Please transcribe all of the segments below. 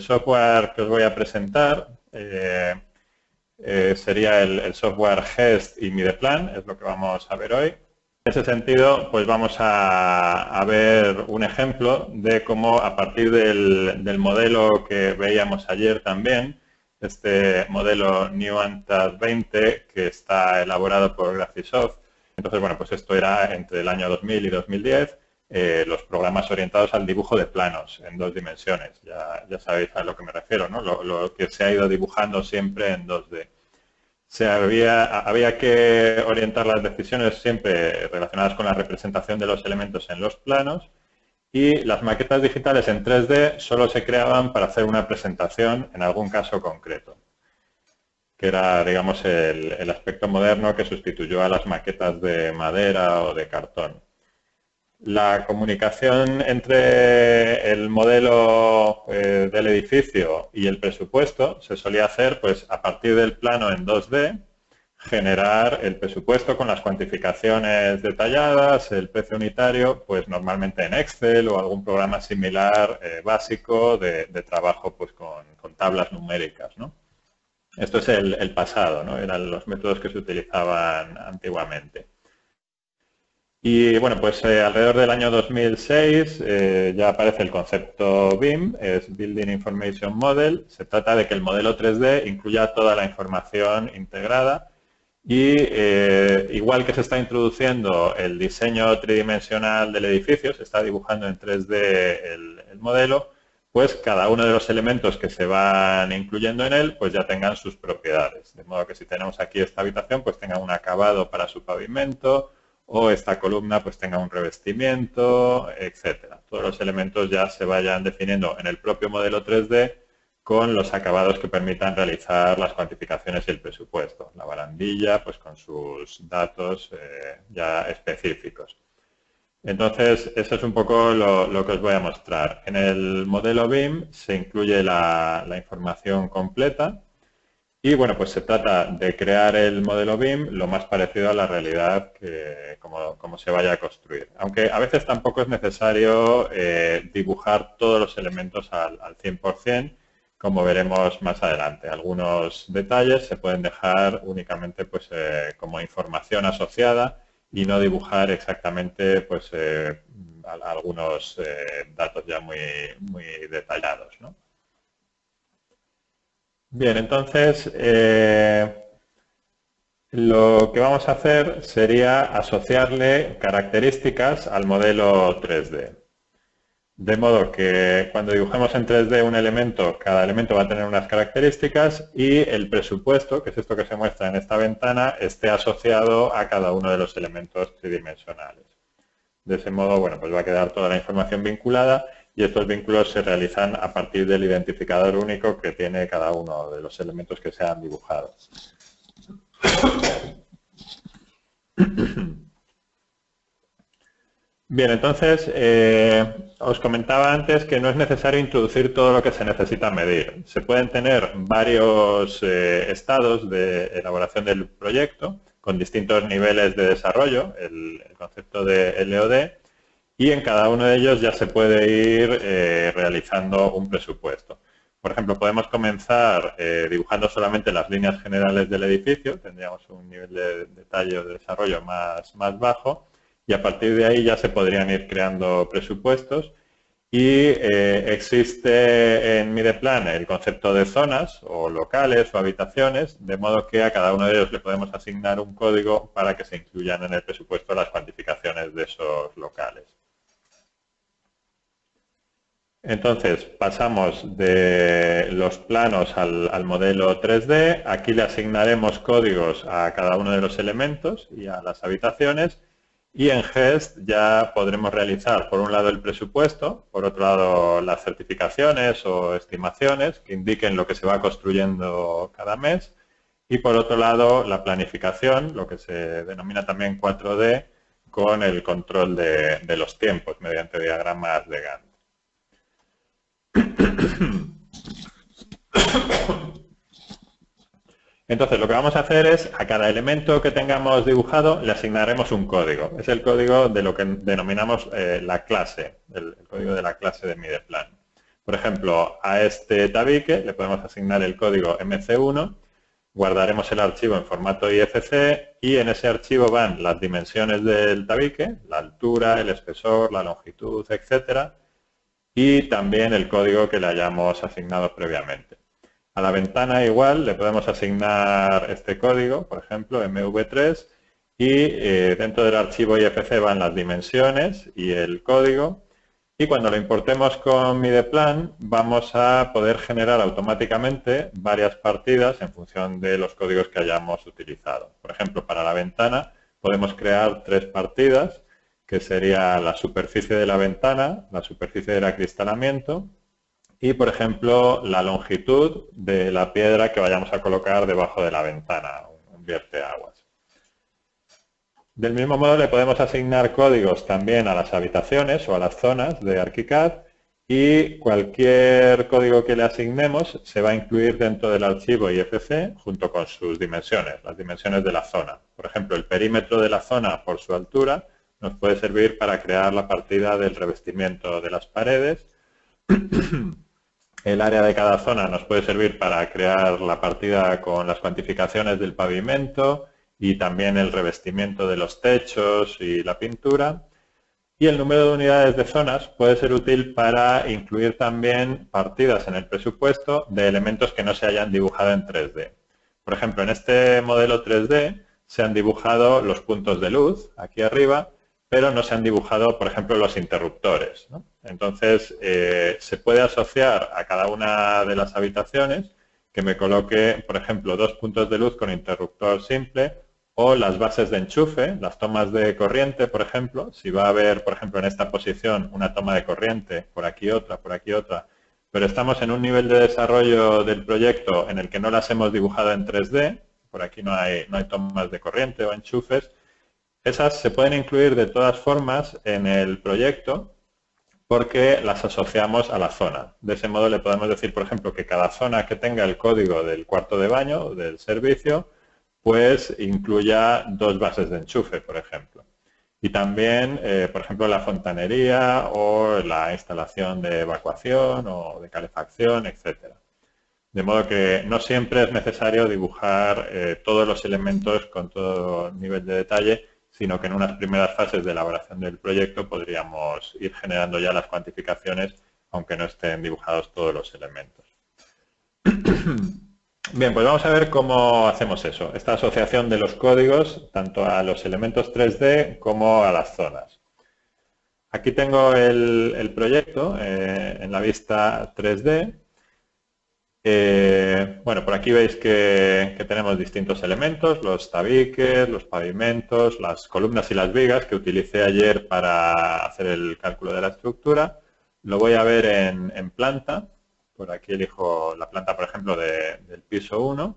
software que os voy a presentar sería el software Gest y Mideplan, es lo que vamos a ver hoy. En ese sentido, pues vamos a ver un ejemplo de cómo a partir del modelo que veíamos ayer también, este modelo NewAntad 20 que está elaborado por Graphisoft. Entonces, bueno, pues esto era entre el año 2000 y 2010, los programas orientados al dibujo de planos en 2 dimensiones. Ya sabéis a lo que me refiero, ¿no? Lo que se ha ido dibujando siempre en 2D. Había que orientar las decisiones siempre relacionadas con la representación de los elementos en los planos, y las maquetas digitales en 3D solo se creaban para hacer una presentación en algún caso concreto, que era, digamos, el aspecto moderno que sustituyó a las maquetas de madera o de cartón. La comunicación entre el modelo del edificio y el presupuesto se solía hacer pues, a partir del plano en 2D, generar el presupuesto con las cuantificaciones detalladas, el precio unitario, pues normalmente en Excel o algún programa similar básico de trabajo pues, con tablas numéricas, ¿no? Esto es el pasado, ¿no? Eran los métodos que se utilizaban antiguamente. Y bueno, pues alrededor del año 2006 ya aparece el concepto BIM, es Building Information Model. Se trata de que el modelo 3D incluya toda la información integrada y igual que se está introduciendo el diseño tridimensional del edificio, se está dibujando en 3D el modelo, pues cada uno de los elementos que se van incluyendo en él pues ya tengan sus propiedades. De modo que si tenemos aquí esta habitación pues tenga un acabado para su pavimento, o esta columna pues tenga un revestimiento, etcétera. Todos los elementos ya se vayan definiendo en el propio modelo 3D con los acabados que permitan realizar las cuantificaciones y el presupuesto. La barandilla pues con sus datos ya específicos. Entonces, eso es un poco lo que os voy a mostrar. En el modelo BIM se incluye la información completa. Y bueno, pues se trata de crear el modelo BIM lo más parecido a la realidad que como se vaya a construir. Aunque a veces tampoco es necesario dibujar todos los elementos al 100%, como veremos más adelante. Algunos detalles se pueden dejar únicamente pues, como información asociada y no dibujar exactamente pues, algunos datos ya muy detallados, ¿no? Bien, entonces lo que vamos a hacer sería asociarle características al modelo 3D. De modo que cuando dibujemos en 3D un elemento, cada elemento va a tener unas características y el presupuesto, que es esto que se muestra en esta ventana, esté asociado a cada uno de los elementos tridimensionales. De ese modo, bueno, pues va a quedar toda la información vinculada y estos vínculos se realizan a partir del identificador único que tiene cada uno de los elementos que se han dibujado. Bien, entonces, os comentaba antes que no es necesario introducir todo lo que se necesita medir. Se pueden tener varios estados de elaboración del proyecto con distintos niveles de desarrollo, el concepto de LOD, y en cada uno de ellos ya se puede ir realizando un presupuesto. Por ejemplo, podemos comenzar dibujando solamente las líneas generales del edificio, tendríamos un nivel de detalle o de desarrollo más bajo, y a partir de ahí ya se podrían ir creando presupuestos. Y existe en Mideplan el concepto de zonas o locales o habitaciones, de modo que a cada uno de ellos le podemos asignar un código para que se incluyan en el presupuesto las cuantificaciones de esos locales. Entonces, pasamos de los planos al modelo 3D. Aquí le asignaremos códigos a cada uno de los elementos y a las habitaciones. Y en Gest ya podremos realizar, por un lado, el presupuesto, por otro lado, las certificaciones o estimaciones que indiquen lo que se va construyendo cada mes. Y por otro lado, la planificación, lo que se denomina también 4D, con el control de los tiempos mediante diagramas de Gantt. Entonces, lo que vamos a hacer es, a cada elemento que tengamos dibujado, le asignaremos un código. Es el código de lo que denominamos la clase, el código de la clase de Mideplan. Por ejemplo, a este tabique le podemos asignar el código MC1, guardaremos el archivo en formato IFC y en ese archivo van las dimensiones del tabique, la altura, el espesor, la longitud, etcétera, y también el código que le hayamos asignado previamente. A la ventana igual le podemos asignar este código, por ejemplo, MV3, y dentro del archivo IFC van las dimensiones y el código. Y cuando lo importemos con Mideplan, vamos a poder generar automáticamente varias partidas en función de los códigos que hayamos utilizado. Por ejemplo, para la ventana podemos crear 3 partidas, que sería la superficie de la ventana, la superficie del acristalamiento y, por ejemplo, la longitud de la piedra que vayamos a colocar debajo de la ventana, un vierteaguas. Del mismo modo le podemos asignar códigos también a las habitaciones o a las zonas de ArchiCAD y cualquier código que le asignemos se va a incluir dentro del archivo IFC junto con sus dimensiones, las dimensiones de la zona. Por ejemplo, el perímetro de la zona por su altura nos puede servir para crear la partida del revestimiento de las paredes. El área de cada zona nos puede servir para crear la partida con las cuantificaciones del pavimento y también el revestimiento de los techos y la pintura. Y el número de unidades de zonas puede ser útil para incluir también partidas en el presupuesto de elementos que no se hayan dibujado en 3D. Por ejemplo, en este modelo 3D se han dibujado los puntos de luz aquí arriba, pero no se han dibujado, por ejemplo, los interruptores, ¿no? Entonces, se puede asociar a cada una de las habitaciones que me coloque, por ejemplo, 2 puntos de luz con interruptor simple o las bases de enchufe, las tomas de corriente, por ejemplo. Si va a haber, por ejemplo, en esta posición una toma de corriente, por aquí otra, pero estamos en un nivel de desarrollo del proyecto en el que no las hemos dibujado en 3D, por aquí no hay tomas de corriente o enchufes, esas se pueden incluir de todas formas en el proyecto porque las asociamos a la zona. De ese modo le podemos decir, por ejemplo, que cada zona que tenga el código del cuarto de baño o del servicio, pues incluya 2 bases de enchufe, por ejemplo. Y también, por ejemplo, la fontanería o la instalación de evacuación o de calefacción, etcétera. De modo que no siempre es necesario dibujar todos los elementos con todo nivel de detalle, sino que en unas primeras fases de elaboración del proyecto podríamos ir generando ya las cuantificaciones, aunque no estén dibujados todos los elementos. Bien, pues vamos a ver cómo hacemos eso, esta asociación de los códigos, tanto a los elementos 3D como a las zonas. Aquí tengo el proyecto en la vista 3D. Bueno, por aquí veis que tenemos distintos elementos, los tabiques, los pavimentos, las columnas y las vigas que utilicé ayer para hacer el cálculo de la estructura. Lo voy a ver en planta. Por aquí elijo la planta, por ejemplo, del piso 1.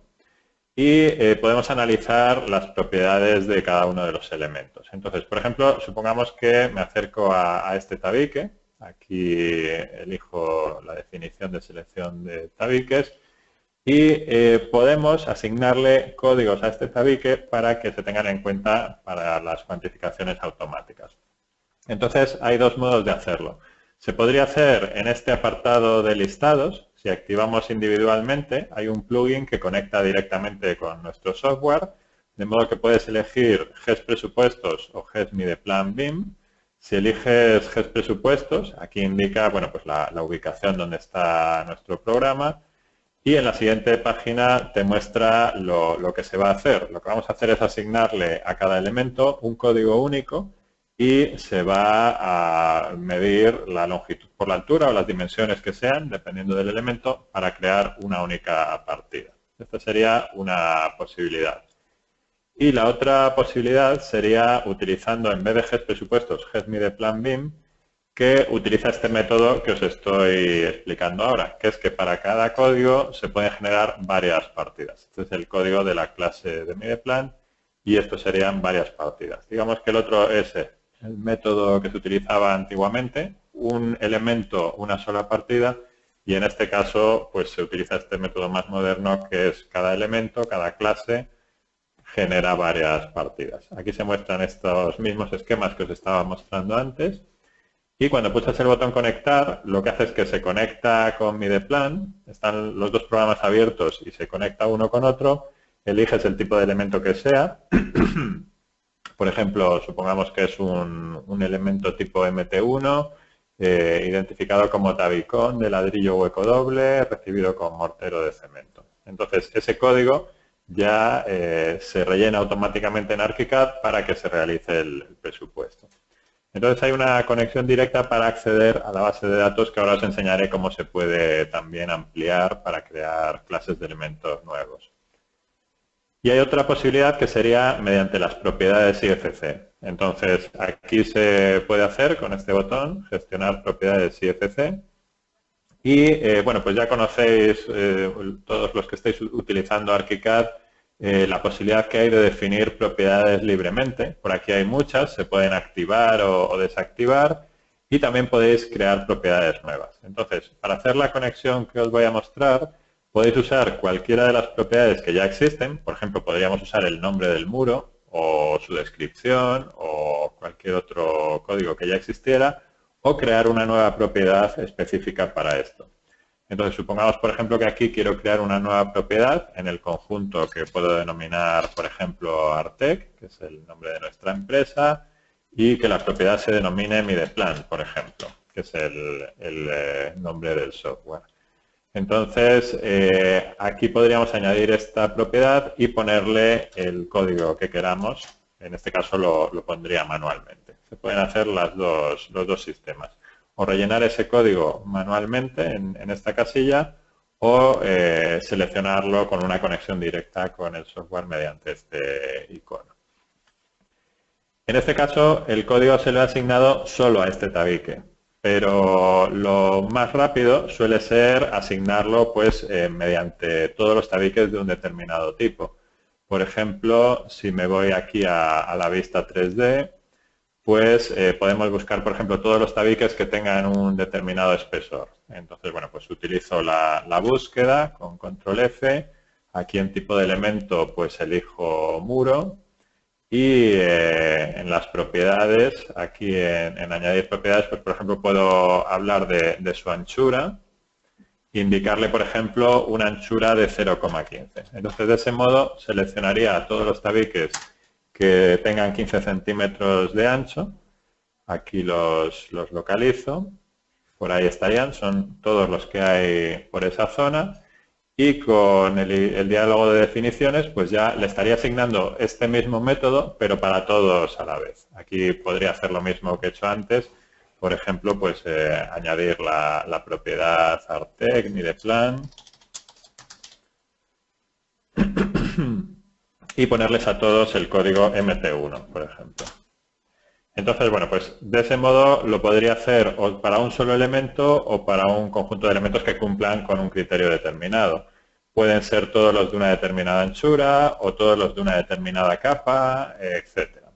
Y podemos analizar las propiedades de cada uno de los elementos. Entonces, por ejemplo, supongamos que me acerco a este tabique. Aquí elijo la definición de selección de tabiques y podemos asignarle códigos a este tabique para que se tengan en cuenta para las cuantificaciones automáticas. Entonces, hay 2 modos de hacerlo. Se podría hacer en este apartado de listados. Si activamos individualmente, hay un plugin que conecta directamente con nuestro software, de modo que puedes elegir GES Presupuestos o GES Mideplan BIM. Si eliges GES Presupuestos, aquí indica bueno, pues la ubicación donde está nuestro programa y en la siguiente página te muestra lo que se va a hacer. Lo que vamos a hacer es asignarle a cada elemento un código único y se va a medir la longitud por la altura o las dimensiones que sean, dependiendo del elemento, para crear una única partida. Esta sería una posibilidad. Y la otra posibilidad sería utilizando, en vez de GES Presupuestos, GES Mideplan BIM, que utiliza este método que os estoy explicando ahora, que es que para cada código se pueden generar varias partidas. Este es el código de la clase de Mideplan y estos serían varias partidas. Digamos que el otro es el método que se utilizaba antiguamente, un elemento, una sola partida, y en este caso pues se utiliza este método más moderno que es cada elemento, cada clase, genera varias partidas. Aquí se muestran estos mismos esquemas que os estaba mostrando antes Y cuando pulsas el botón conectar, lo que hace es que se conecta con Mideplan, están los dos programas abiertos y se conecta uno con otro, eliges el tipo de elemento que sea. Por ejemplo, supongamos que es un elemento tipo MT1, identificado como tabicón de ladrillo hueco doble, recibido con mortero de cemento. Entonces, ese código ya se rellena automáticamente en ArchiCAD para que se realice el presupuesto. Entonces hay una conexión directa para acceder a la base de datos, que ahora os enseñaré cómo se puede también ampliar para crear clases de elementos nuevos. Y hay otra posibilidad que sería mediante las propiedades IFC. Entonces aquí se puede hacer con este botón, gestionar propiedades IFC. Y bueno, pues ya conocéis todos los que estáis utilizando ArchiCAD la posibilidad que hay de definir propiedades libremente. Por aquí hay muchas, se pueden activar o desactivar y también podéis crear propiedades nuevas. Entonces, para hacer la conexión que os voy a mostrar, podéis usar cualquiera de las propiedades que ya existen. Por ejemplo, podríamos usar el nombre del muro o su descripción o cualquier otro código que ya existiera, o crear una nueva propiedad específica para esto. Entonces, supongamos, por ejemplo, que aquí quiero crear una nueva propiedad en el conjunto que puedo denominar, por ejemplo, Artec, que es el nombre de nuestra empresa, y que la propiedad se denomine Mideplan, por ejemplo, que es el nombre del software. Entonces, aquí podríamos añadir esta propiedad y ponerle el código que queramos. En este caso lo pondría manualmente. Se pueden hacer los dos sistemas. O rellenar ese código manualmente en esta casilla o seleccionarlo con una conexión directa con el software mediante este icono. En este caso, el código se le ha asignado solo a este tabique, pero lo más rápido suele ser asignarlo pues, mediante todos los tabiques de un determinado tipo. Por ejemplo, si me voy aquí a la vista 3D, pues podemos buscar, por ejemplo, todos los tabiques que tengan un determinado espesor. Entonces, bueno, pues utilizo la búsqueda con control F. Aquí en tipo de elemento, pues elijo muro. Y en las propiedades, aquí en añadir propiedades, pues por ejemplo, puedo hablar de su anchura. Indicarle, por ejemplo, una anchura de 0,15. Entonces, de ese modo, seleccionaría todos los tabiques que tengan 15 centímetros de ancho. Aquí los localizo. Por ahí estarían, son todos los que hay por esa zona. Y con el diálogo de definiciones, pues ya le estaría asignando este mismo método, pero para todos a la vez. Aquí podría hacer lo mismo que he hecho antes. Por ejemplo, pues añadir la propiedad Artec, Mideplan. Y ponerles a todos el código MT1, por ejemplo. Entonces, bueno, pues de ese modo lo podría hacer o para un solo elemento o para un conjunto de elementos que cumplan con un criterio determinado. Pueden ser todos los de una determinada anchura o todos los de una determinada capa, etcétera.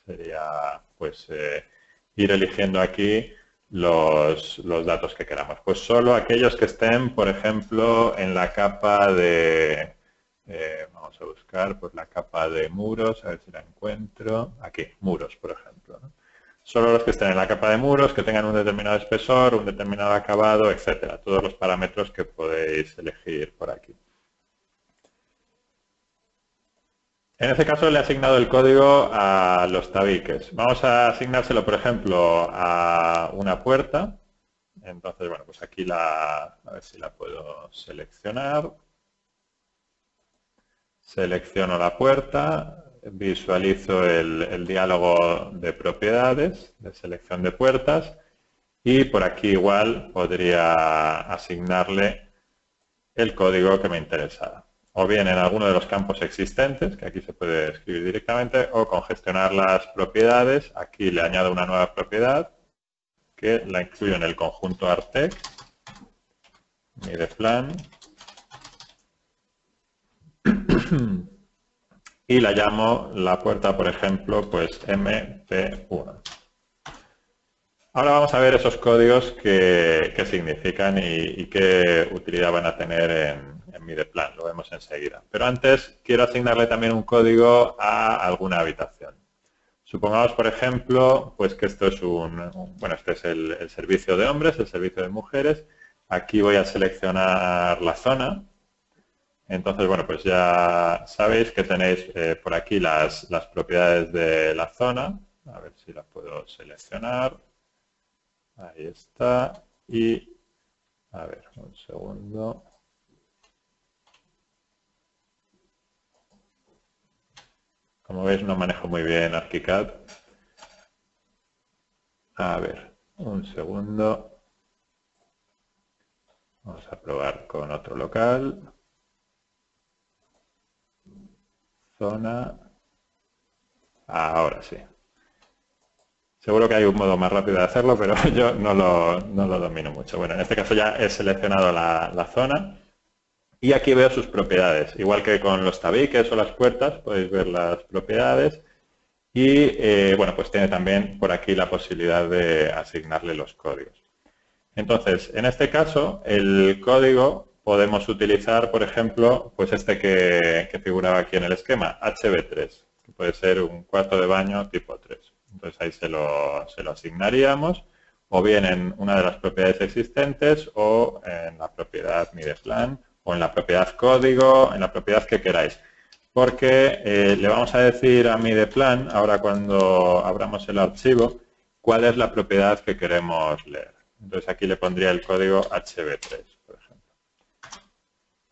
Sería, pues, ir eligiendo aquí los datos que queramos. Pues solo aquellos que estén, por ejemplo, en la capa de... vamos a buscar pues la capa de muros, a ver si la encuentro. Aquí, muros, por ejemplo, ¿no? Solo los que estén en la capa de muros, que tengan un determinado espesor, un determinado acabado, etcétera. Todos los parámetros que podéis elegir por aquí. En este caso le he asignado el código a los tabiques. Vamos a asignárselo, por ejemplo, a una puerta. Entonces, bueno, pues aquí a ver si la puedo seleccionar. Selecciono la puerta, visualizo el diálogo de propiedades, de selección de puertas, y por aquí igual podría asignarle el código que me interesara. O bien en alguno de los campos existentes, que aquí se puede escribir directamente, o con gestionar las propiedades, aquí le añado una nueva propiedad, que la incluyo en el conjunto Artec, Mideplan, y la llamo la puerta, por ejemplo, pues MP1. Ahora vamos a ver esos códigos qué significan y qué utilidad van a tener en Mideplan. Lo vemos enseguida. Pero antes quiero asignarle también un código a alguna habitación. Supongamos, por ejemplo, pues que esto es bueno, este es el servicio de hombres, el servicio de mujeres. Aquí voy a seleccionar la zona. Entonces, bueno, pues ya sabéis que tenéis por aquí las propiedades de la zona. A ver si la puedo seleccionar. Ahí está. Y, a ver, un segundo. Como veis, no manejo muy bien ArchiCAD. A ver, un segundo. Vamos a probar con otro local. Zona. Ahora sí. Seguro que hay un modo más rápido de hacerlo, pero yo no lo domino mucho. Bueno, en este caso ya he seleccionado la zona y aquí veo sus propiedades. Igual que con los tabiques o las puertas, podéis ver las propiedades. Y bueno, pues tiene también por aquí la posibilidad de asignarle los códigos. Entonces, en este caso, el código podemos utilizar, por ejemplo, pues este que figuraba aquí en el esquema, HB3, que puede ser un cuarto de baño tipo 3. Entonces ahí se lo asignaríamos, o bien en una de las propiedades existentes, o en la propiedad MidePlan, o en la propiedad código, en la propiedad que queráis. Porque le vamos a decir a MidePlan, ahora cuando abramos el archivo, cuál es la propiedad que queremos leer. Entonces aquí le pondría el código HB3, por ejemplo.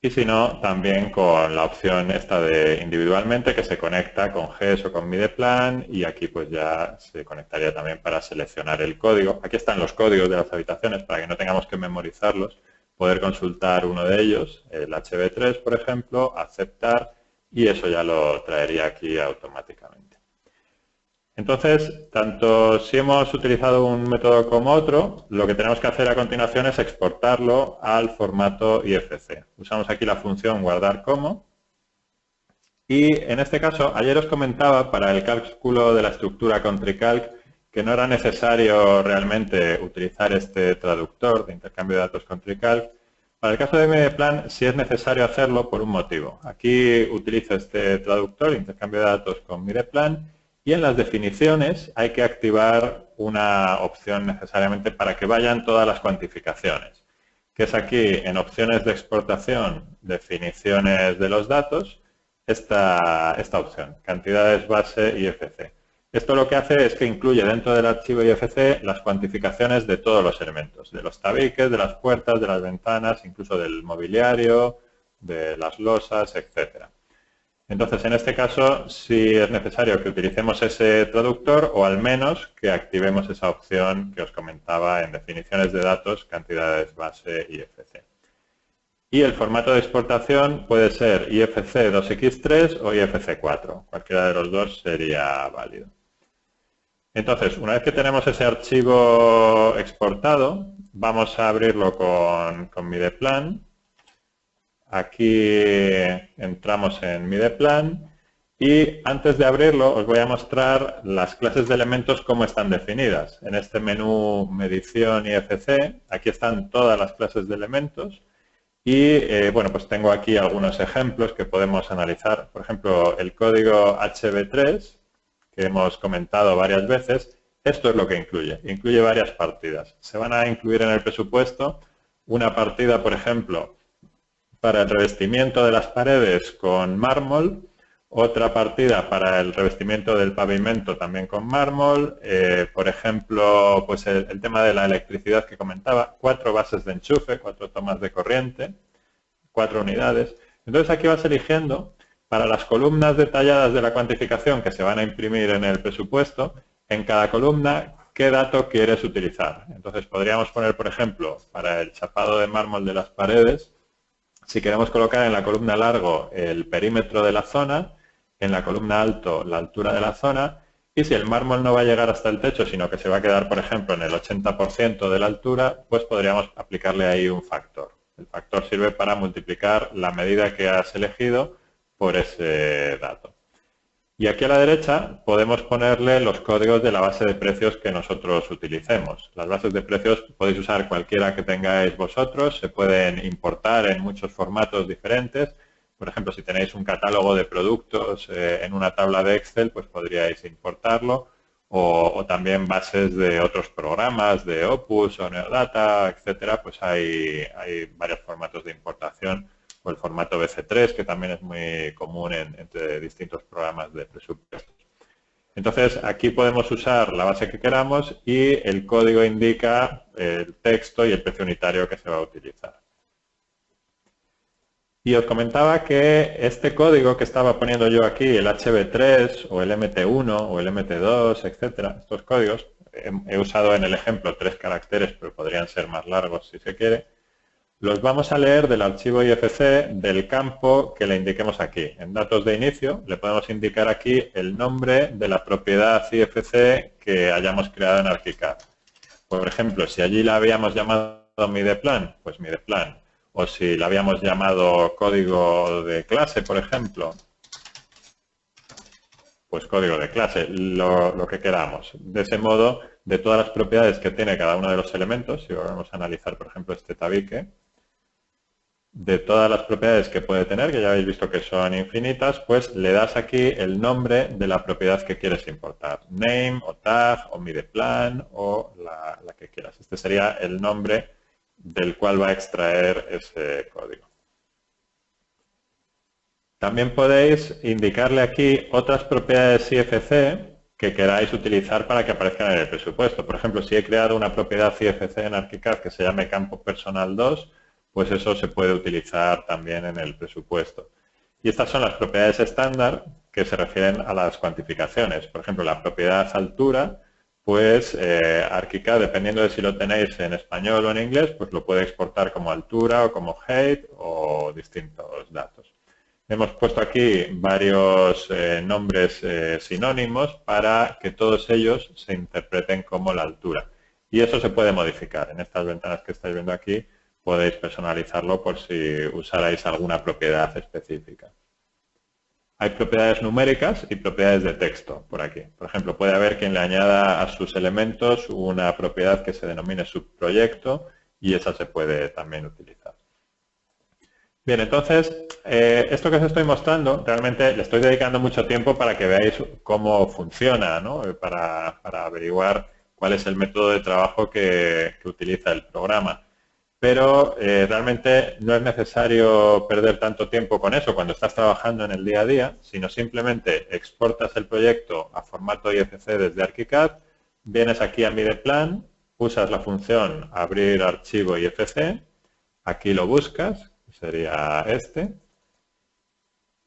Y si no, también con la opción esta de individualmente que se conecta con GES o con MidePlan y aquí pues ya se conectaría también para seleccionar el código. Aquí están los códigos de las habitaciones para que no tengamos que memorizarlos, poder consultar uno de ellos, el HB3 por ejemplo, aceptar y eso ya lo traería aquí automáticamente. Entonces, tanto si hemos utilizado un método como otro, lo que tenemos que hacer a continuación es exportarlo al formato IFC. Usamos aquí la función guardar como. Y en este caso, ayer os comentaba para el cálculo de la estructura con TreeCalc que no era necesario realmente utilizar este traductor de intercambio de datos con TreeCalc. Para el caso de MidePlan sí es necesario hacerlo por un motivo. Aquí utilizo este traductor de intercambio de datos con MidePlan. Y en las definiciones hay que activar una opción necesariamente para que vayan todas las cuantificaciones, que es aquí en opciones de exportación, definiciones de los datos, esta opción, cantidades base IFC. Esto lo que hace es que incluye dentro del archivo IFC las cuantificaciones de todos los elementos, de los tabiques, de las puertas, de las ventanas, incluso del mobiliario, de las losas, etcétera. Entonces, en este caso, sí es necesario que utilicemos ese traductor o al menos que activemos esa opción que os comentaba en definiciones de datos, cantidades base IFC. Y el formato de exportación puede ser IFC 2x3 o IFC 4. Cualquiera de los dos sería válido. Entonces, una vez que tenemos ese archivo exportado, vamos a abrirlo con MidePlan. Aquí entramos en MidePlan y antes de abrirlo os voy a mostrar las clases de elementos cómo están definidas. En este menú Medición IFC, aquí están todas las clases de elementos y bueno, pues tengo aquí algunos ejemplos que podemos analizar. Por ejemplo, el código HB3 que hemos comentado varias veces, esto es lo que incluye. Incluye varias partidas. Se van a incluir en el presupuesto una partida, por ejemplo, para el revestimiento de las paredes con mármol, otra partida para el revestimiento del pavimento también con mármol, por ejemplo, pues el tema de la electricidad que comentaba, 4 bases de enchufe, 4 tomas de corriente, 4 unidades. Entonces aquí vas eligiendo para las columnas detalladas de la cuantificación que se van a imprimir en el presupuesto, en cada columna qué dato quieres utilizar. Entonces podríamos poner, por ejemplo, para el chapado de mármol de las paredes, si queremos colocar en la columna largo el perímetro de la zona, en la columna alto la altura de la zona, y si el mármol no va a llegar hasta el techo, sino que se va a quedar, por ejemplo, en el 80% de la altura, pues podríamos aplicarle ahí un factor. El factor sirve para multiplicar la medida que has elegido por ese dato. Y aquí a la derecha podemos ponerle los códigos de la base de precios que nosotros utilicemos. Las bases de precios podéis usar cualquiera que tengáis vosotros, se pueden importar en muchos formatos diferentes. Por ejemplo, si tenéis un catálogo de productos en una tabla de Excel, pues podríais importarlo. O también bases de otros programas, de Opus o Neodata, etcétera, pues hay varios formatos de importación, o el formato BC3, que también es muy común entre distintos programas de presupuestos. Entonces, aquí podemos usar la base que queramos y el código indica el texto y el precio unitario que se va a utilizar. Y os comentaba que este código que estaba poniendo yo aquí, el HB3 o el MT1 o el MT2, etcétera, estos códigos, he usado en el ejemplo 3 caracteres, pero podrían ser más largos si se quiere, los vamos a leer del archivo IFC del campo que le indiquemos aquí. En datos de inicio le podemos indicar aquí el nombre de la propiedad IFC que hayamos creado en ArchiCAD. Por ejemplo, si allí la habíamos llamado mideplan, pues mideplan. O si la habíamos llamado código de clase, por ejemplo, pues código de clase, lo que queramos. De ese modo, de todas las propiedades que tiene cada uno de los elementos, si vamos a analizar, por ejemplo, este tabique, de todas las propiedades que puede tener, que ya habéis visto que son infinitas, pues le das aquí el nombre de la propiedad que quieres importar. Name, o tag, o mideplan, o la que quieras. Este sería el nombre del cual va a extraer ese código. También podéis indicarle aquí otras propiedades IFC que queráis utilizar para que aparezcan en el presupuesto. Por ejemplo, si he creado una propiedad IFC en ArchiCAD que se llame campo personal 2, pues eso se puede utilizar también en el presupuesto. Y estas son las propiedades estándar que se refieren a las cuantificaciones. Por ejemplo, la propiedad altura, pues ArchiCAD, dependiendo de si lo tenéis en español o en inglés, pues lo puede exportar como altura o como height o distintos datos. Hemos puesto aquí varios nombres sinónimos para que todos ellos se interpreten como la altura. Y eso se puede modificar. En estas ventanas que estáis viendo aquí podéis personalizarlo por si usarais alguna propiedad específica. Hay propiedades numéricas y propiedades de texto por aquí. Por ejemplo, puede haber quien le añada a sus elementos una propiedad que se denomine subproyecto y esa se puede también utilizar. Bien, entonces, esto que os estoy mostrando, realmente le estoy dedicando mucho tiempo para que veáis cómo funciona, ¿no? Para averiguar cuál es el método de trabajo que utiliza el programa. Pero realmente no es necesario perder tanto tiempo con eso cuando estás trabajando en el día a día, sino simplemente exportas el proyecto a formato IFC desde ArchiCAD, vienes aquí a mideplan, usas la función abrir archivo IFC, aquí lo buscas, sería este.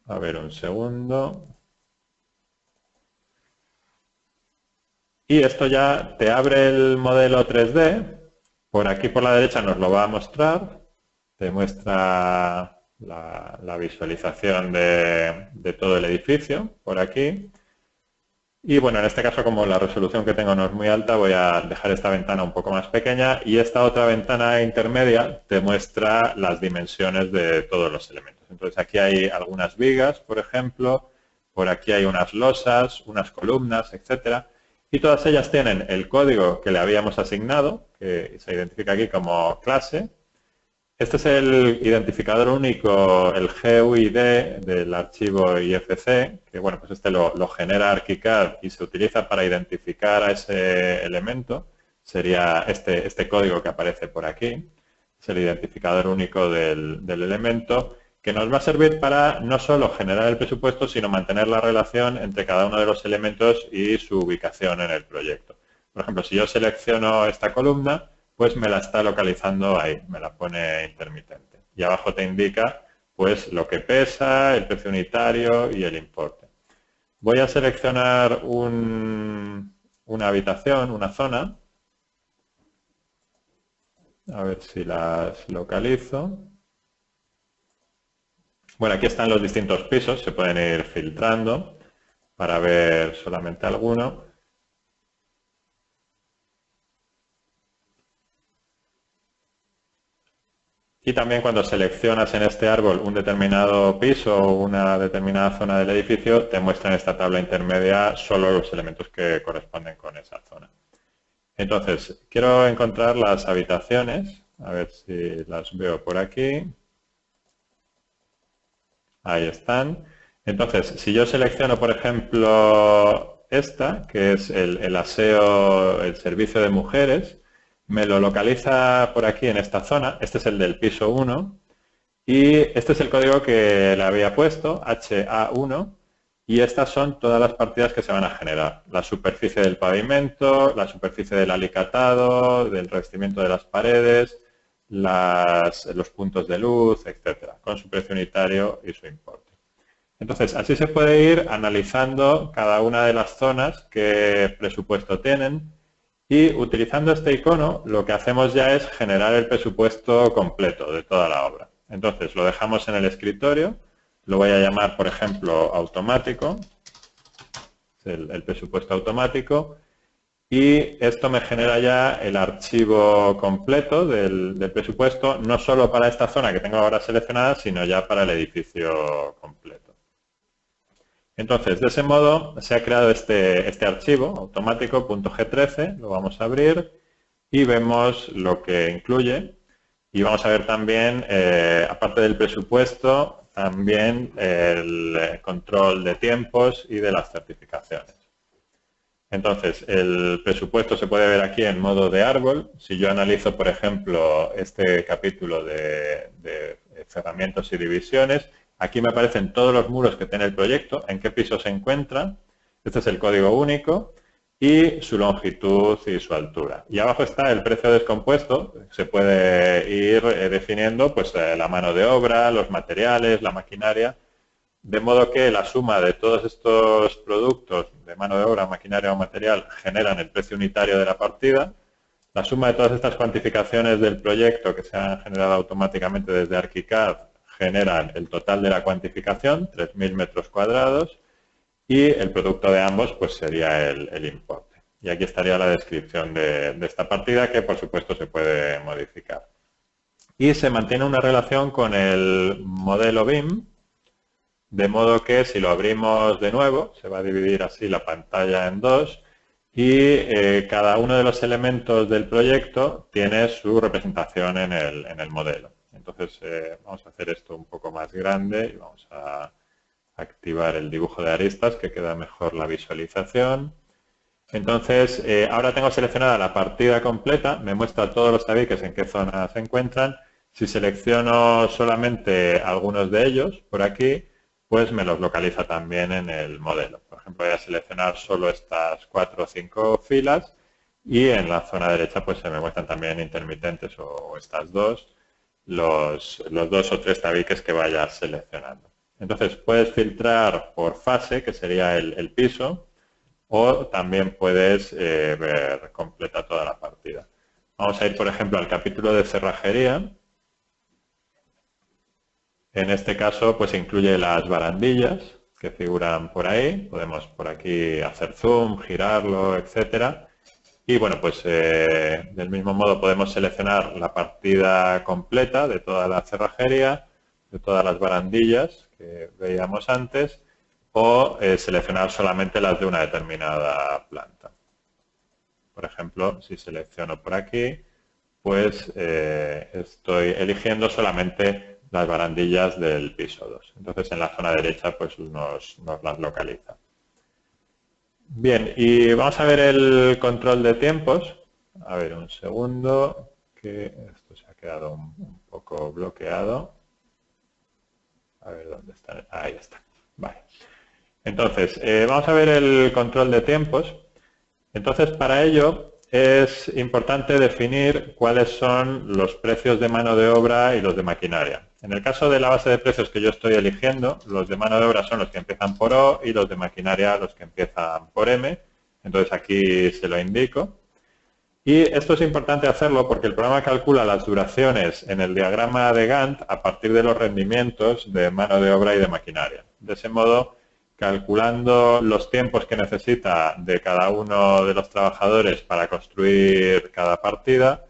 A ver, un segundo. Y esto ya te abre el modelo 3D. Por aquí por la derecha nos lo va a mostrar. Te muestra la visualización de todo el edificio por aquí. Y bueno, en este caso, como la resolución que tengo no es muy alta, voy a dejar esta ventana un poco más pequeña y esta otra ventana intermedia te muestra las dimensiones de todos los elementos. Entonces aquí hay algunas vigas, por ejemplo, por aquí hay unas losas, unas columnas, etcétera, y todas ellas tienen el código que le habíamos asignado, que se identifica aquí como clase. Este es el identificador único, el GUID del archivo IFC, que bueno, pues este lo genera ArchiCAD y se utiliza para identificar a ese elemento. Sería este código que aparece por aquí. Es el identificador único del elemento, que nos va a servir para no solo generar el presupuesto, sino mantener la relación entre cada uno de los elementos y su ubicación en el proyecto. Por ejemplo, si yo selecciono esta columna, pues me la está localizando ahí, me la pone intermitente. Y abajo te indica pues lo que pesa, el precio unitario y el importe. Voy a seleccionar una habitación, una zona. A ver si las localizo. Bueno, aquí están los distintos pisos, se pueden ir filtrando para ver solamente alguno. Y también cuando seleccionas en este árbol un determinado piso o una determinada zona del edificio, te muestra en esta tabla intermedia solo los elementos que corresponden con esa zona. Entonces, quiero encontrar las habitaciones, a ver si las veo por aquí. Ahí están. Entonces, si yo selecciono, por ejemplo, esta, que es el aseo, el servicio de mujeres, me lo localiza por aquí en esta zona. Este es el del piso 1. Y este es el código que le había puesto, HA1, y estas son todas las partidas que se van a generar. La superficie del pavimento, la superficie del alicatado, del revestimiento de las paredes, los puntos de luz, etcétera, con su precio unitario y su importe. Entonces, así se puede ir analizando cada una de las zonas que presupuesto tienen y utilizando este icono lo que hacemos ya es generar el presupuesto completo de toda la obra. Entonces, lo dejamos en el escritorio, lo voy a llamar, por ejemplo, automático, el presupuesto automático, y esto me genera ya el archivo completo del presupuesto, no solo para esta zona que tengo ahora seleccionada, sino ya para el edificio completo. Entonces, de ese modo se ha creado este archivo automático.g13, lo vamos a abrir y vemos lo que incluye. Y vamos a ver también, aparte del presupuesto, también el control de tiempos y de las certificaciones. Entonces, el presupuesto se puede ver aquí en modo de árbol. Si yo analizo, por ejemplo, este capítulo de cerramientos y divisiones, aquí me aparecen todos los muros que tiene el proyecto, en qué piso se encuentra. Este es el código único y su longitud y su altura. Y abajo está el precio descompuesto. Se puede ir definiendo pues, la mano de obra, los materiales, la maquinaria, de modo que la suma de todos estos productos de mano de obra, maquinaria o material generan el precio unitario de la partida. La suma de todas estas cuantificaciones del proyecto que se han generado automáticamente desde ArchiCAD generan el total de la cuantificación, 3.000 metros cuadrados, y el producto de ambos pues sería el importe. Y aquí estaría la descripción de esta partida que por supuesto se puede modificar. Y se mantiene una relación con el modelo BIM, de modo que si lo abrimos de nuevo, se va a dividir así la pantalla en dos y cada uno de los elementos del proyecto tiene su representación en el modelo. Entonces vamos a hacer esto un poco más grande y vamos a activar el dibujo de aristas que queda mejor la visualización. Entonces ahora tengo seleccionada la partida completa, me muestra todos los tabiques en qué zona se encuentran. Si selecciono solamente algunos de ellos por aquí, pues me los localiza también en el modelo. Por ejemplo, voy a seleccionar solo estas 4 o 5 filas y en la zona derecha pues se me muestran también intermitentes o estas dos, los 2 o 3 tabiques que vaya seleccionando. Entonces puedes filtrar por fase, que sería el piso, o también puedes ver completa toda la partida. Vamos a ir, por ejemplo, al capítulo de cerrajería. En este caso, pues incluye las barandillas que figuran por ahí. Podemos por aquí hacer zoom, girarlo, etcétera. Y bueno, pues del mismo modo podemos seleccionar la partida completa de toda la cerrajería, de todas las barandillas que veíamos antes, o seleccionar solamente las de una determinada planta. Por ejemplo, si selecciono por aquí, pues estoy eligiendo solamente las barandillas del piso 2. Entonces, en la zona derecha pues nos las localiza. Bien, y vamos a ver el control de tiempos. A ver, un segundo, que esto se ha quedado un poco bloqueado. A ver, ¿dónde está? Ahí está. Vale. Entonces, vamos a ver el control de tiempos. Entonces, para ello es importante definir cuáles son los precios de mano de obra y los de maquinaria. En el caso de la base de precios que yo estoy eligiendo, los de mano de obra son los que empiezan por O y los de maquinaria los que empiezan por M. Entonces aquí se lo indico. Y esto es importante hacerlo porque el programa calcula las duraciones en el diagrama de Gantt a partir de los rendimientos de mano de obra y de maquinaria. De ese modo, calculando los tiempos que necesita de cada uno de los trabajadores para construir cada partida,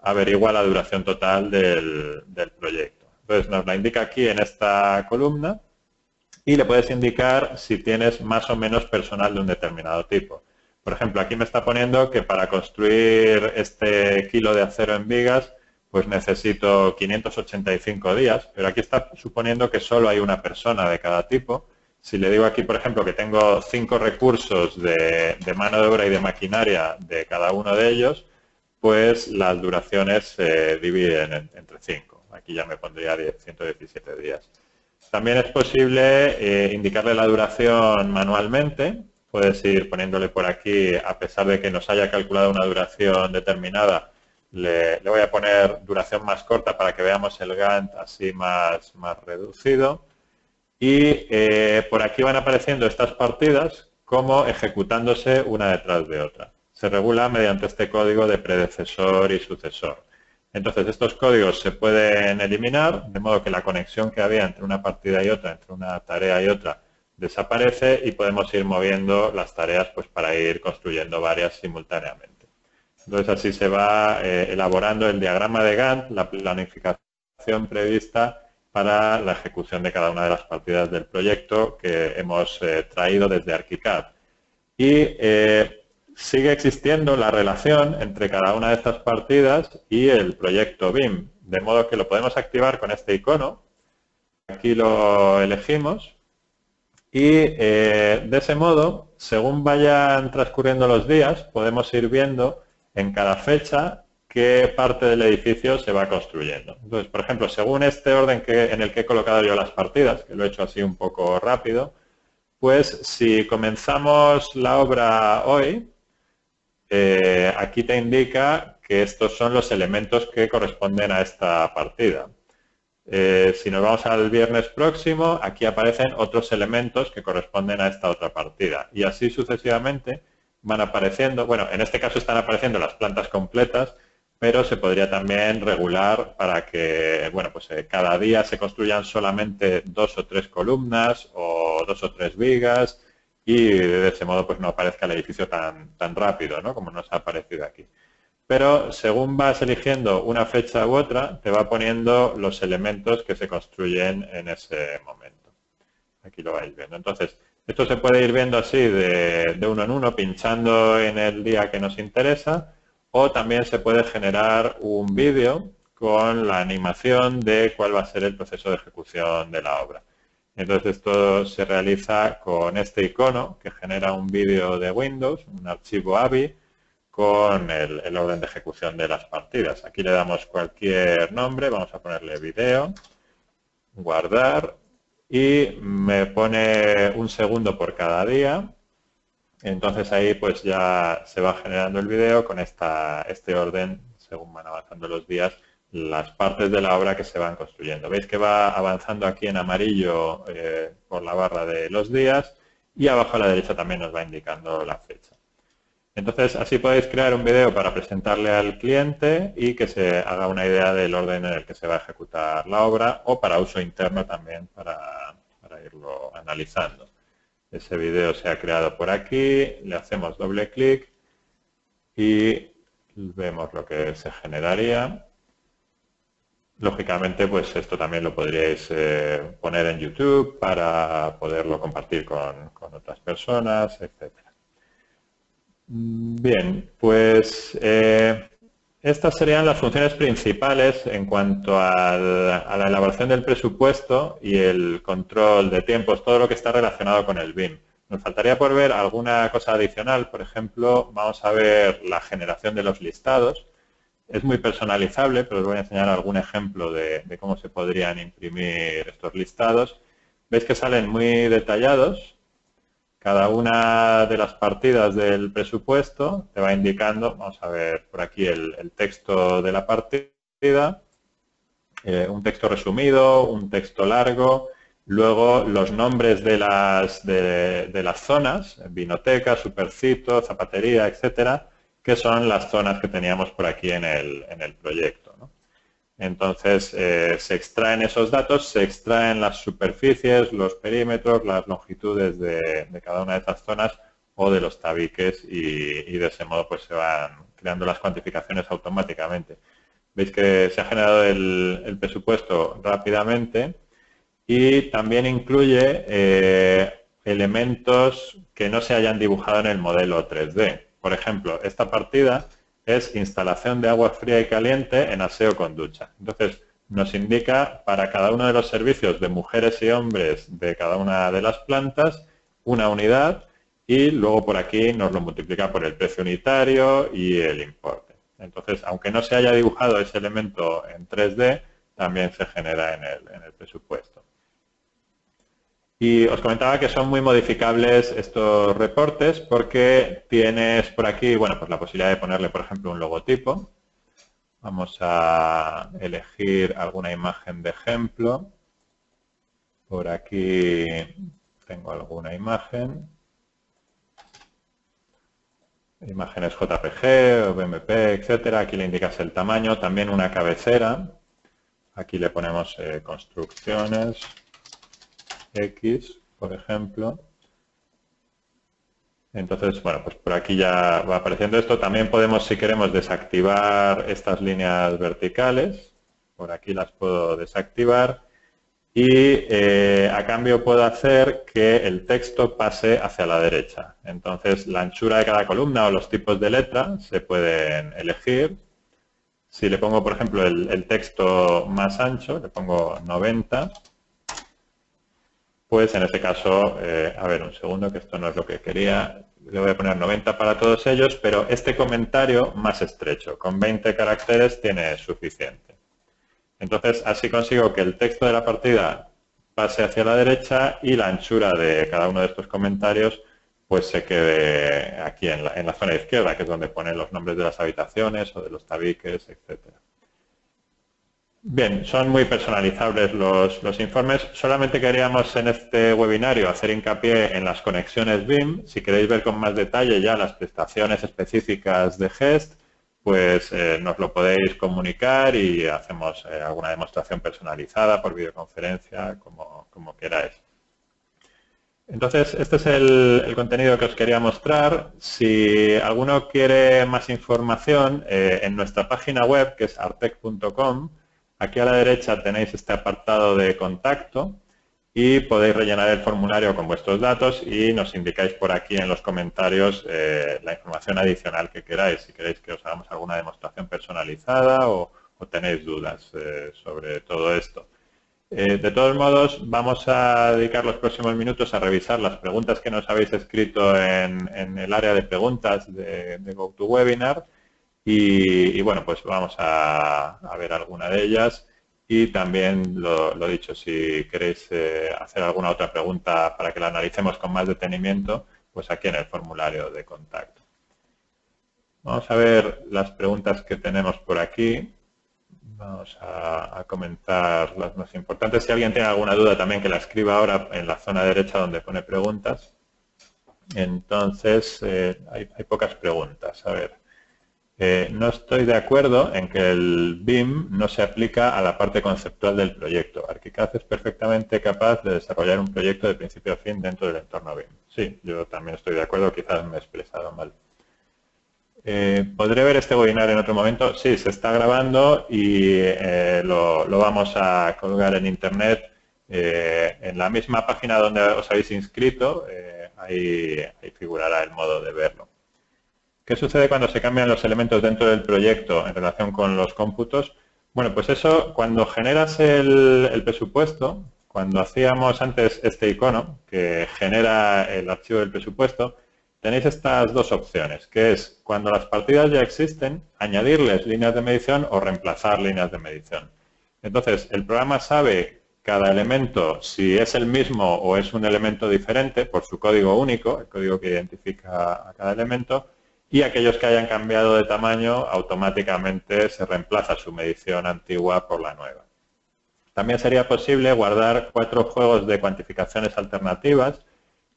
averigua la duración total del proyecto. Entonces nos la indica aquí en esta columna y le puedes indicar si tienes más o menos personal de un determinado tipo. Por ejemplo, aquí me está poniendo que para construir este kilo de acero en vigas pues necesito 585 días, pero aquí está suponiendo que solo hay una persona de cada tipo. Si le digo aquí, por ejemplo, que tengo 5 recursos de mano de obra y de maquinaria de cada uno de ellos, pues las duraciones se dividen entre 5. Aquí ya me pondría 117 días. También es posible indicarle la duración manualmente. Puedes ir poniéndole por aquí, a pesar de que nos haya calculado una duración determinada, le voy a poner duración más corta para que veamos el Gantt así más reducido. Y por aquí van apareciendo estas partidas como ejecutándose una detrás de otra. Se regula mediante este código de predecesor y sucesor. Entonces, estos códigos se pueden eliminar, de modo que la conexión que había entre una partida y otra, entre una tarea y otra, desaparece y podemos ir moviendo las tareas pues, para ir construyendo varias simultáneamente. Entonces, así se va elaborando el diagrama de Gantt, la planificación prevista para la ejecución de cada una de las partidas del proyecto que hemos traído desde ArchiCAD. Y sigue existiendo la relación entre cada una de estas partidas y el proyecto BIM, de modo que lo podemos activar con este icono. Aquí lo elegimos y de ese modo, según vayan transcurriendo los días, podemos ir viendo en cada fecha qué parte del edificio se va construyendo. Entonces, por ejemplo, según este orden en el que he colocado yo las partidas, que lo he hecho así un poco rápido, pues si comenzamos la obra hoy, aquí te indica que estos son los elementos que corresponden a esta partida. Si nos vamos al viernes próximo, aquí aparecen otros elementos que corresponden a esta otra partida. Y así sucesivamente van apareciendo, bueno, en este caso están apareciendo las plantas completas, pero se podría también regular para que, bueno, pues cada día se construyan solamente 2 o 3 columnas o 2 o 3 vigas y de ese modo pues no aparezca el edificio tan rápido, ¿no? Como nos ha aparecido aquí. Pero según vas eligiendo una fecha u otra, te va poniendo los elementos que se construyen en ese momento. Aquí lo vais viendo. Entonces, esto se puede ir viendo así de uno en uno, pinchando en el día que nos interesa, o también se puede generar un vídeo con la animación de cuál va a ser el proceso de ejecución de la obra. Entonces, esto se realiza con este icono que genera un vídeo de Windows, un archivo AVI, con el orden de ejecución de las partidas. Aquí le damos cualquier nombre, vamos a ponerle video, guardar, y me pone 1 segundo por cada día. Entonces ahí pues ya se va generando el vídeo con este orden, según van avanzando los días, las partes de la obra que se van construyendo. Veis que va avanzando aquí en amarillo por la barra de los días y abajo a la derecha también nos va indicando la fecha. Entonces así podéis crear un vídeo para presentarle al cliente y que se haga una idea del orden en el que se va a ejecutar la obra o para uso interno también para irlo analizando. Ese vídeo se ha creado por aquí, le hacemos doble clic y vemos lo que se generaría. Lógicamente, pues esto también lo podríais poner en YouTube para poderlo compartir con otras personas, etcétera. Bien, pues estas serían las funciones principales en cuanto a la elaboración del presupuesto y el control de tiempos, todo lo que está relacionado con el BIM. Nos faltaría por ver alguna cosa adicional, por ejemplo, vamos a ver la generación de los listados. Es muy personalizable, pero os voy a enseñar algún ejemplo de cómo se podrían imprimir estos listados. Veis que salen muy detallados. Cada una de las partidas del presupuesto te va indicando, vamos a ver por aquí el texto de la partida, un texto resumido, un texto largo, luego los nombres de las zonas, vinoteca, supercito, zapatería, etcétera, que son las zonas que teníamos por aquí en el proyecto, ¿no? Entonces, se extraen esos datos, se extraen las superficies, los perímetros, las longitudes de cada una de estas zonas o de los tabiques y de ese modo pues se van creando las cuantificaciones automáticamente. Veis que se ha generado el presupuesto rápidamente y también incluye elementos que no se hayan dibujado en el modelo 3D. Por ejemplo, esta partida es instalación de agua fría y caliente en aseo con ducha. Entonces, nos indica para cada uno de los servicios de mujeres y hombres de cada una de las plantas una unidad y luego por aquí nos lo multiplica por el precio unitario y el importe. Entonces, aunque no se haya dibujado ese elemento en 3D, también se genera en el presupuesto. Y os comentaba que son muy modificables estos reportes porque tienes por aquí, bueno, pues la posibilidad de ponerle, por ejemplo, un logotipo. Vamos a elegir alguna imagen de ejemplo. Por aquí tengo alguna imagen. Imágenes JPG o BMP, etcétera. Aquí le indicas el tamaño. También una cabecera. Aquí le ponemos construcciones X, por ejemplo. Entonces, bueno, pues por aquí ya va apareciendo esto. También podemos, si queremos, desactivar estas líneas verticales. Por aquí las puedo desactivar. Y a cambio puedo hacer que el texto pase hacia la derecha. Entonces, la anchura de cada columna o los tipos de letra se pueden elegir. Si le pongo, por ejemplo, el texto más ancho, le pongo 90, pues en este caso, a ver, un segundo, que esto no es lo que quería. Le voy a poner 90 para todos ellos, pero este comentario más estrecho, con 20 caracteres, tiene suficiente. Entonces, así consigo que el texto de la partida pase hacia la derecha y la anchura de cada uno de estos comentarios pues se quede aquí en la zona izquierda, que es donde ponen los nombres de las habitaciones o de los tabiques, etcétera. Bien, son muy personalizables los informes. Solamente queríamos en este webinario hacer hincapié en las conexiones BIM. Si queréis ver con más detalle ya las prestaciones específicas de GEST, pues nos lo podéis comunicar y hacemos alguna demostración personalizada por videoconferencia, como queráis. Entonces, este es el contenido que os quería mostrar. Si alguno quiere más información, en nuestra página web, que es artec.com, aquí a la derecha tenéis este apartado de contacto y podéis rellenar el formulario con vuestros datos y nos indicáis por aquí en los comentarios la información adicional que queráis. Si queréis que os hagamos alguna demostración personalizada o tenéis dudas sobre todo esto. De todos modos, vamos a dedicar los próximos minutos a revisar las preguntas que nos habéis escrito en el área de preguntas de GoToWebinar y bueno, pues vamos a ver alguna de ellas y también, lo dicho, si queréis hacer alguna otra pregunta para que la analicemos con más detenimiento, pues aquí en el formulario de contacto. Vamos a ver las preguntas que tenemos por aquí. Vamos a comentar las más importantes. Si alguien tiene alguna duda también que la escriba ahora en la zona derecha donde pone preguntas. Entonces, hay pocas preguntas. A ver, no estoy de acuerdo en que el BIM no se aplica a la parte conceptual del proyecto. ArchiCAD es perfectamente capaz de desarrollar un proyecto de principio a fin dentro del entorno BIM. Sí, yo también estoy de acuerdo, quizás me he expresado mal. ¿Podré ver este webinar en otro momento? Sí, se está grabando y lo vamos a colgar en Internet en la misma página donde os habéis inscrito. Ahí figurará el modo de verlo. ¿Qué sucede cuando se cambian los elementos dentro del proyecto en relación con los cómputos? Bueno, pues eso, cuando generas el presupuesto, cuando hacíamos antes este icono que genera el archivo del presupuesto, tenéis estas dos opciones, que es cuando las partidas ya existen, añadirles líneas de medición o reemplazar líneas de medición. Entonces, el programa sabe cada elemento si es el mismo o es un elemento diferente por su código único, el código que identifica a cada elemento, y aquellos que hayan cambiado de tamaño automáticamente se reemplaza su medición antigua por la nueva. También sería posible guardar 4 juegos de cuantificaciones alternativas,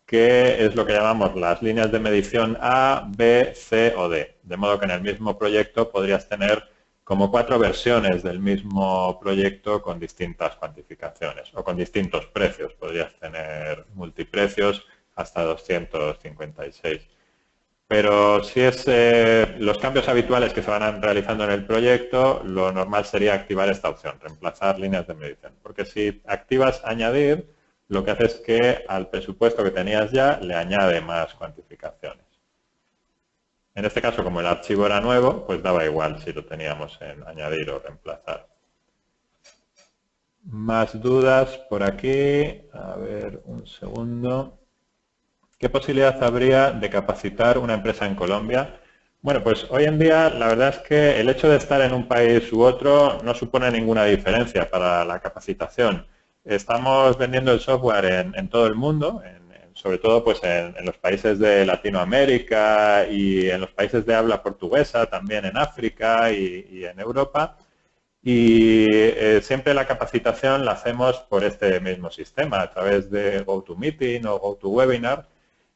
que es lo que llamamos las líneas de medición A, B, C o D. De modo que en el mismo proyecto podrías tener como 4 versiones del mismo proyecto con distintas cuantificaciones o con distintos precios. Podrías tener multiprecios hasta 256. Pero si es los cambios habituales que se van realizando en el proyecto, lo normal sería activar esta opción, reemplazar líneas de medición. Porque si activas añadir, lo que hace es que al presupuesto que tenías ya le añade más cuantificaciones. En este caso, como el archivo era nuevo, pues daba igual si lo teníamos en añadir o reemplazar. Más dudas por aquí. A ver, un segundo. ¿Qué posibilidad habría de capacitar una empresa en Colombia? Bueno, pues hoy en día la verdad es que el hecho de estar en un país u otro no supone ninguna diferencia para la capacitación. Estamos vendiendo el software en todo el mundo, sobre todo pues en los países de Latinoamérica y en los países de habla portuguesa, también en África y en Europa. Y siempre la capacitación la hacemos por este mismo sistema, a través de GoToMeeting o GoToWebinar.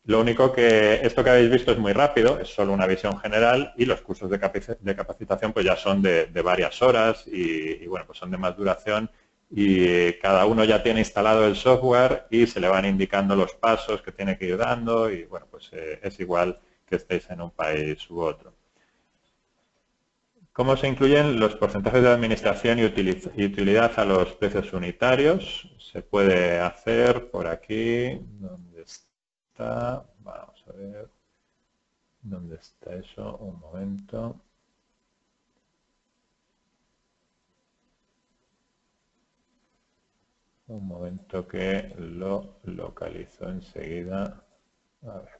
Lo único que esto que habéis visto es muy rápido, es solo una visión general y los cursos de capacitación pues ya son de varias horas y bueno, pues son de más duración y cada uno ya tiene instalado el software y se le van indicando los pasos que tiene que ir dando y bueno, pues es igual que estéis en un país u otro. ¿Cómo se incluyen los porcentajes de administración y utilidad a los precios unitarios? Se puede hacer por aquí. ¿Dónde está? Vamos a ver. ¿Dónde está eso? Un momento. Un momento que lo localizo enseguida. A ver.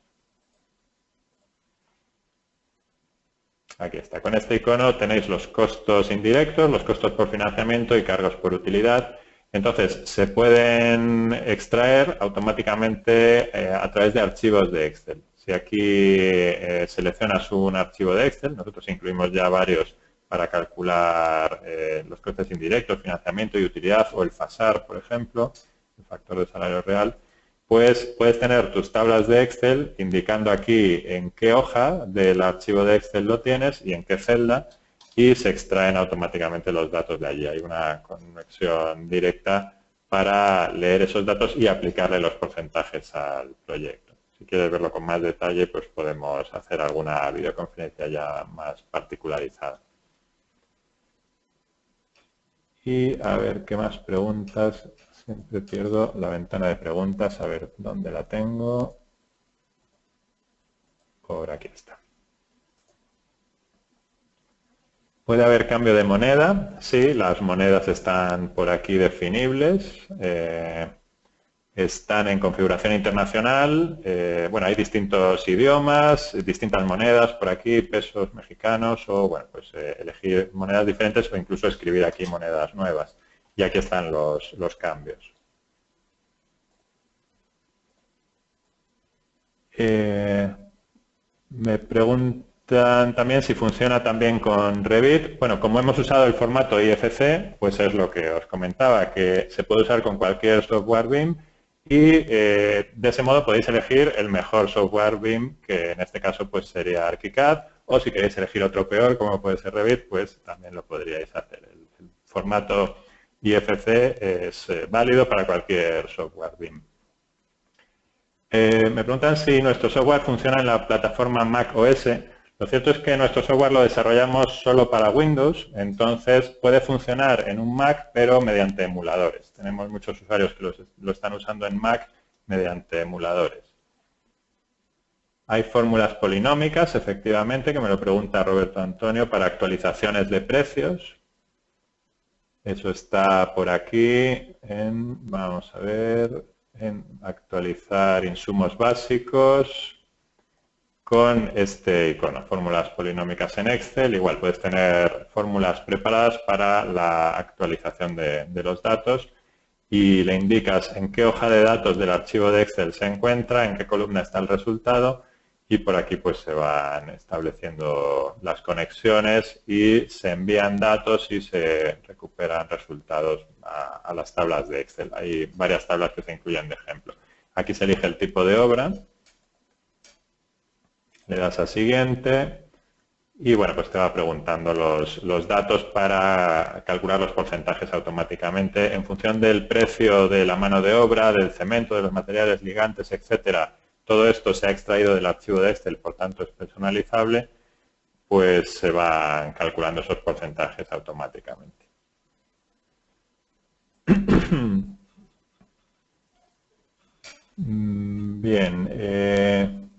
Aquí está. Con este icono tenéis los costos indirectos, los costos por financiamiento y cargos por utilidad. Entonces, se pueden extraer automáticamente a través de archivos de Excel. Si aquí seleccionas un archivo de Excel, nosotros incluimos ya varios para calcular los costes indirectos, financiamiento y utilidad, o el FASAR, por ejemplo, el factor de salario real, pues puedes tener tus tablas de Excel indicando aquí en qué hoja del archivo de Excel lo tienes y en qué celda y se extraen automáticamente los datos de allí. Hay una conexión directa para leer esos datos y aplicarle los porcentajes al proyecto. Si quieres verlo con más detalle, pues podemos hacer alguna videoconferencia ya más particularizada. Y a ver, ¿qué más preguntas? Siempre pierdo la ventana de preguntas, a ver dónde la tengo. Por aquí está. ¿Puede haber cambio de moneda? Sí, las monedas están por aquí definibles. Están en configuración internacional. Bueno, hay distintos idiomas, distintas monedas por aquí, pesos mexicanos o, bueno, pues elegir monedas diferentes o incluso escribir aquí monedas nuevas. Y aquí están los cambios. Me preguntan también si funciona también con Revit. Bueno, como hemos usado el formato IFC, pues es lo que os comentaba, que se puede usar con cualquier software BIM y de ese modo podéis elegir el mejor software BIM, que en este caso pues sería ArchiCAD, o si queréis elegir otro peor, como puede ser Revit, pues también lo podríais hacer. El formato IFC es válido para cualquier software BIM. Me preguntan si nuestro software funciona en la plataforma Mac OS. Lo cierto es que nuestro software lo desarrollamos solo para Windows, entonces puede funcionar en un Mac, pero mediante emuladores. Tenemos muchos usuarios que lo están usando en Mac mediante emuladores. Hay fórmulas polinómicas, efectivamente, que me lo pregunta Roberto Antonio, para actualizaciones de precios. Eso está por aquí vamos a ver, en actualizar insumos básicos con este icono, fórmulas polinómicas en Excel. Igual puedes tener fórmulas preparadas para la actualización de los datos y le indicas en qué hoja de datos del archivo de Excel se encuentra, en qué columna está el resultado y por aquí pues se van estableciendo las conexiones y se envían datos y se recuperan resultados a las tablas de Excel. Hay varias tablas que se incluyen de ejemplo. Aquí se elige el tipo de obra, le das a siguiente y bueno, pues te va preguntando los datos para calcular los porcentajes automáticamente en función del precio de la mano de obra, del cemento, de los materiales ligantes, etcétera. Todo esto se ha extraído del archivo de Excel, por tanto es personalizable, pues se van calculando esos porcentajes automáticamente. Bien.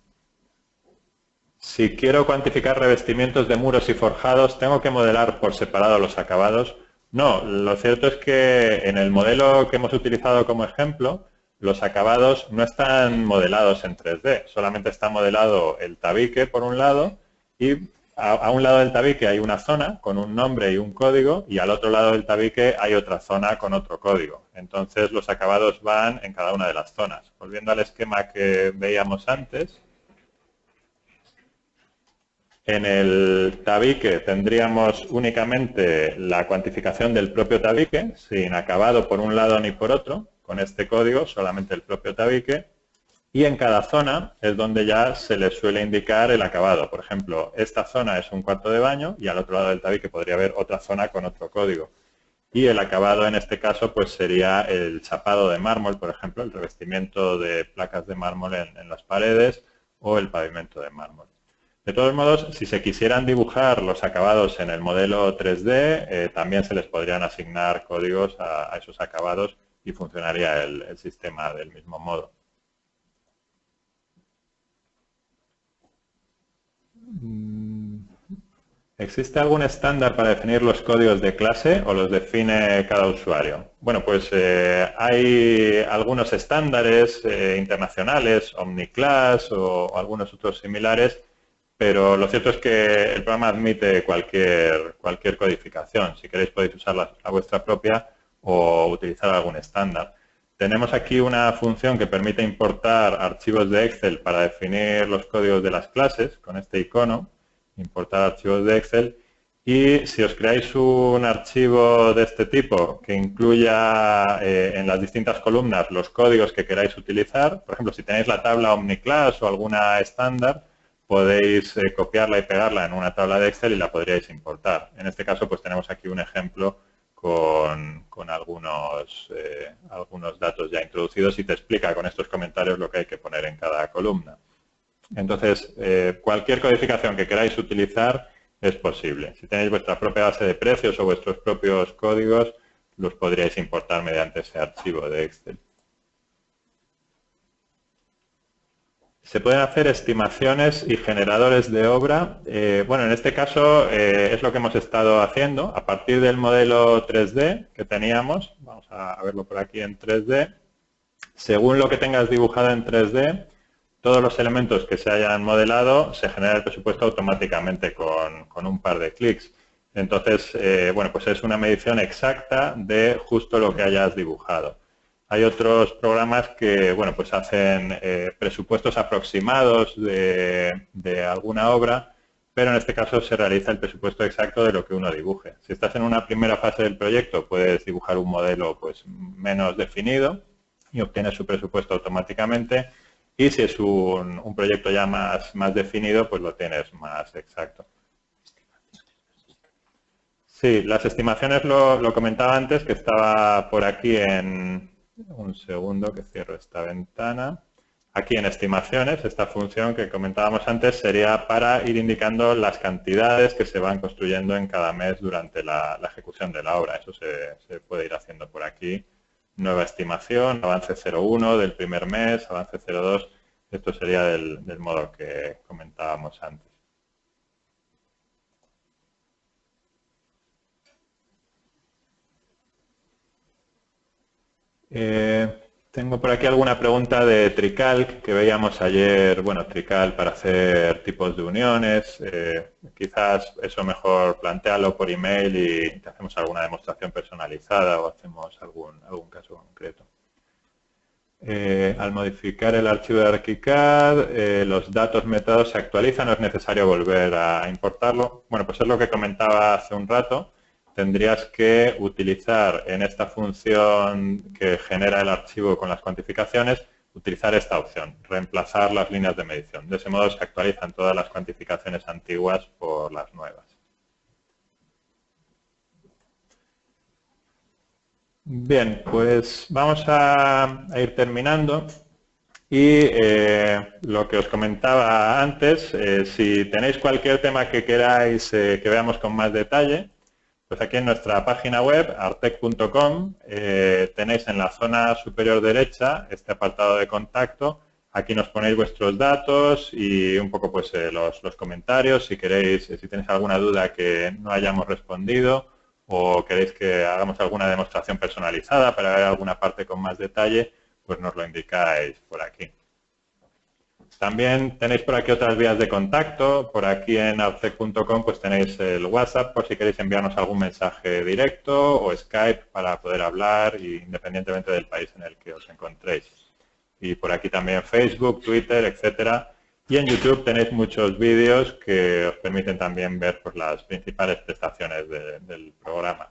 si quiero cuantificar revestimientos de muros y forjados, ¿tengo que modelar por separado los acabados? No, lo cierto es que en el modelo que hemos utilizado como ejemplo, los acabados no están modelados en 3D, solamente está modelado el tabique por un lado y a un lado del tabique hay una zona con un nombre y un código y al otro lado del tabique hay otra zona con otro código. Entonces los acabados van en cada una de las zonas. Volviendo al esquema que veíamos antes, en el tabique tendríamos únicamente la cuantificación del propio tabique, sin acabado por un lado ni por otro, con este código, solamente el propio tabique. Y en cada zona es donde ya se le suele indicar el acabado. Por ejemplo, esta zona es un cuarto de baño y al otro lado del tabique podría haber otra zona con otro código. Y el acabado en este caso pues sería el chapado de mármol, por ejemplo, el revestimiento de placas de mármol en las paredes o el pavimento de mármol. De todos modos, si se quisieran dibujar los acabados en el modelo 3D, también se les podrían asignar códigos a esos acabados y funcionaría el sistema del mismo modo. ¿Existe algún estándar para definir los códigos de clase o los define cada usuario? Bueno, pues hay algunos estándares internacionales, OmniClass o algunos otros similares, pero lo cierto es que el programa admite cualquier codificación. Si queréis podéis usar la vuestra propia o utilizar algún estándar. Tenemos aquí una función que permite importar archivos de Excel para definir los códigos de las clases, con este icono, importar archivos de Excel. Y si os creáis un archivo de este tipo que incluya en las distintas columnas los códigos que queráis utilizar, por ejemplo, si tenéis la tabla OmniClass o alguna estándar, podéis copiarla y pegarla en una tabla de Excel y la podríais importar. En este caso, pues tenemos aquí un ejemplo con algunos datos ya introducidos y te explica con estos comentarios lo que hay que poner en cada columna. Entonces, cualquier codificación que queráis utilizar es posible. Si tenéis vuestra propia base de precios o vuestros propios códigos, los podríais importar mediante ese archivo de Excel. Se pueden hacer estimaciones y generadores de obra. Bueno, en este caso es lo que hemos estado haciendo. A partir del modelo 3D que teníamos, vamos a verlo por aquí en 3D, según lo que tengas dibujado en 3D, todos los elementos que se hayan modelado se genera el presupuesto automáticamente con un par de clics. Entonces, bueno, pues es una medición exacta de justo lo que hayas dibujado. Hay otros programas que, bueno, pues hacen presupuestos aproximados de alguna obra, pero en este caso se realiza el presupuesto exacto de lo que uno dibuje. Si estás en una primera fase del proyecto, puedes dibujar un modelo pues menos definido y obtienes su presupuesto automáticamente. Y si es un proyecto ya más definido, pues lo tienes más exacto. Sí, las estimaciones lo comentaba antes, que estaba por aquí en... Un segundo que cierro esta ventana. Aquí en estimaciones, esta función que comentábamos antes sería para ir indicando las cantidades que se van construyendo en cada mes durante la ejecución de la obra. Eso se puede ir haciendo por aquí. Nueva estimación, avance 0,1 del primer mes, avance 0,2. Esto sería del modo que comentábamos antes. Tengo por aquí alguna pregunta de Tricalc que veíamos ayer. Bueno, Tricalc para hacer tipos de uniones. Quizás eso mejor plantearlo por email y te hacemos alguna demostración personalizada o hacemos algún caso concreto. Al modificar el archivo de ArchiCAD, los datos metados se actualizan, no es necesario volver a importarlo. Bueno, pues es lo que comentaba hace un rato. Tendrías que utilizar en esta función que genera el archivo con las cuantificaciones, utilizar esta opción, reemplazar las líneas de medición. De ese modo se actualizan todas las cuantificaciones antiguas por las nuevas. Bien, pues vamos a ir terminando. Y lo que os comentaba antes, si tenéis cualquier tema que queráis que veamos con más detalle, pues aquí en nuestra página web, artec.com, tenéis en la zona superior derecha este apartado de contacto. Aquí nos ponéis vuestros datos y un poco pues los comentarios, si queréis, si tenéis alguna duda que no hayamos respondido o queréis que hagamos alguna demostración personalizada para ver alguna parte con más detalle, pues nos lo indicáis por aquí. También tenéis por aquí otras vías de contacto. Por aquí en arcec.com pues tenéis el WhatsApp por si queréis enviarnos algún mensaje directo o Skype para poder hablar independientemente del país en el que os encontréis. Y por aquí también Facebook, Twitter, etcétera. Y en YouTube tenéis muchos vídeos que os permiten también ver pues, las principales prestaciones del programa.